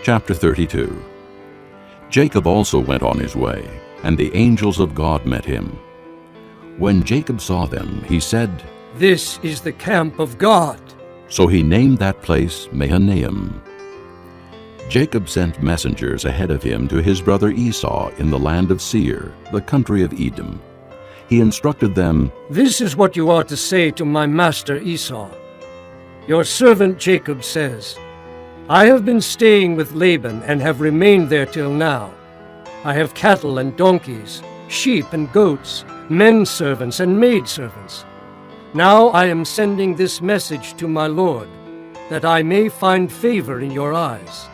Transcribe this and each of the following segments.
Chapter 32. Jacob also went on his way, and the angels of God met him. When Jacob saw them, he said, "This is the camp of God." So he named that place Mahanaim. Jacob sent messengers ahead of him to his brother Esau in the land of Seir, the country of Edom. He instructed them, "This is what you are to say to my master Esau. Your servant Jacob says, I have been staying with Laban and have remained there till now. I have cattle and donkeys, sheep and goats, men servants and maid servants. Now I am sending this message to my lord, that I may find favor in your eyes."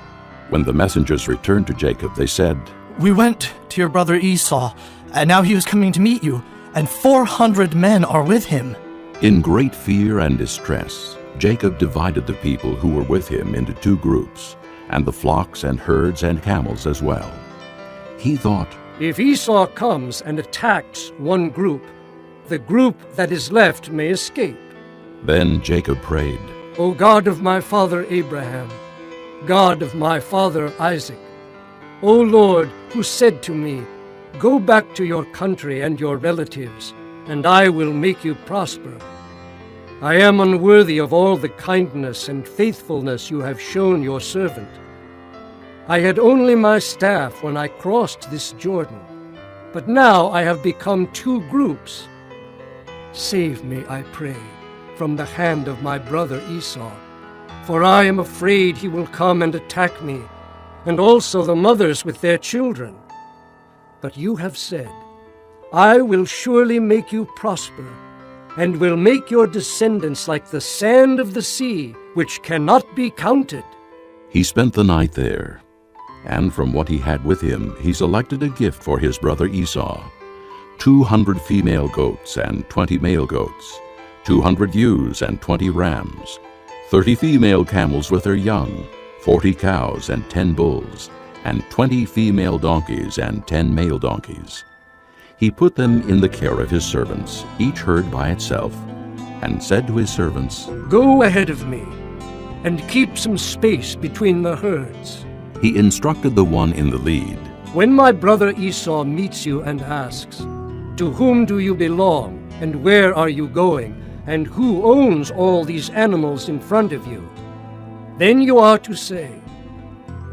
When the messengers returned to Jacob, they said, "We went to your brother Esau, and now he is coming to meet you, and 400 men are with him." In great fear and distress, Jacob divided the people who were with him into 2 groups, and the flocks and herds and camels as well. He thought, If Esau comes and attacks one group, the group that is left may escape. Then Jacob prayed, O God of my father Abraham, God of my father Isaac, O Lord, who said to me, Go back to your country and your relatives, and I will make you prosper. I am unworthy of all the kindness and faithfulness you have shown your servant. I had only my staff when I crossed this Jordan, but now I have become 2 groups. Save me, I pray, from the hand of my brother Esau, for I am afraid he will come and attack me, and also the mothers with their children. But you have said, I will surely make you prosper, and will make your descendants like the sand of the sea, which cannot be counted." He spent the night there, and from what he had with him he selected a gift for his brother Esau, 200 female goats and 20 male goats, 200 ewes and 20 rams, 30 female camels with their young, 40 cows and 10 bulls, and 20 female donkeys and 10 male donkeys. He put them in the care of his servants, each herd by itself, and said to his servants, Go ahead of me, and keep some space between the herds. He instructed the one in the lead, When my brother Esau meets you and asks, To whom do you belong, and where are you going, and who owns all these animals in front of you? Then you are to say,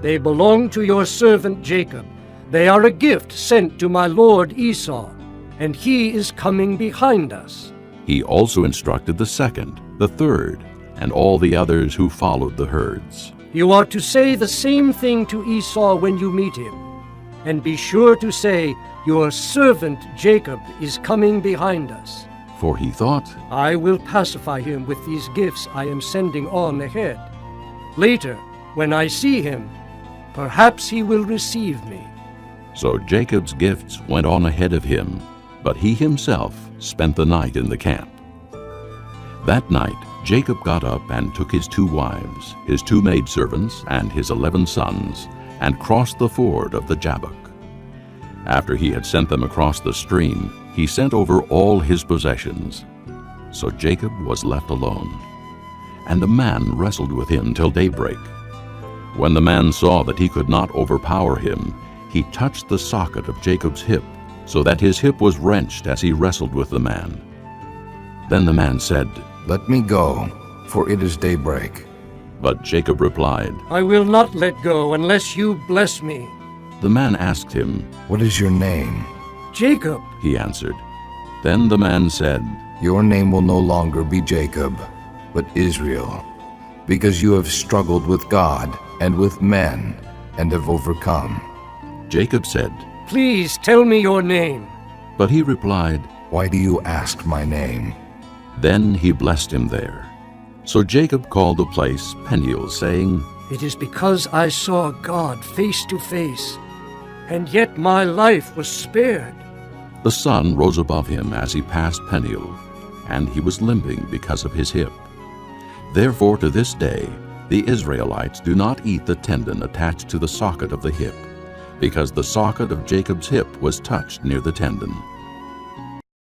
They belong to your servant Jacob. They are a gift sent to my lord Esau, and he is coming behind us. He also instructed the second, the third, and all the others who followed the herds. You are to say the same thing to Esau when you meet him, and be sure to say, Your servant Jacob is coming behind us. For he thought, I will pacify him with these gifts I am sending on ahead. Later, when I see him, perhaps he will receive me. So Jacob's gifts went on ahead of him, but he himself spent the night in the camp. That night Jacob got up and took his 2 wives, his 2 maidservants, and his 11 sons, and crossed the ford of the Jabbok. After he had sent them across the stream, he sent over all his possessions. So Jacob was left alone, and a man wrestled with him till daybreak. When the man saw that he could not overpower him, he touched the socket of Jacob's hip, so that his hip was wrenched as he wrestled with the man. Then the man said, Let me go, for it is daybreak. But Jacob replied, I will not let go unless you bless me. The man asked him, What is your name? Jacob, he answered. Then the man said, Your name will no longer be Jacob, but Israel, because you have struggled with God and with men, and have overcome. Jacob said, Please tell me your name. But he replied, Why do you ask my name? Then he blessed him there. So Jacob called the place Peniel, saying, It is because I saw God face to face, and yet my life was spared. The sun rose above him as he passed Peniel, and he was limping because of his hip. Therefore to this day the Israelites do not eat the tendon attached to the socket of the hip, because the socket of Jacob's hip was touched near the tendon.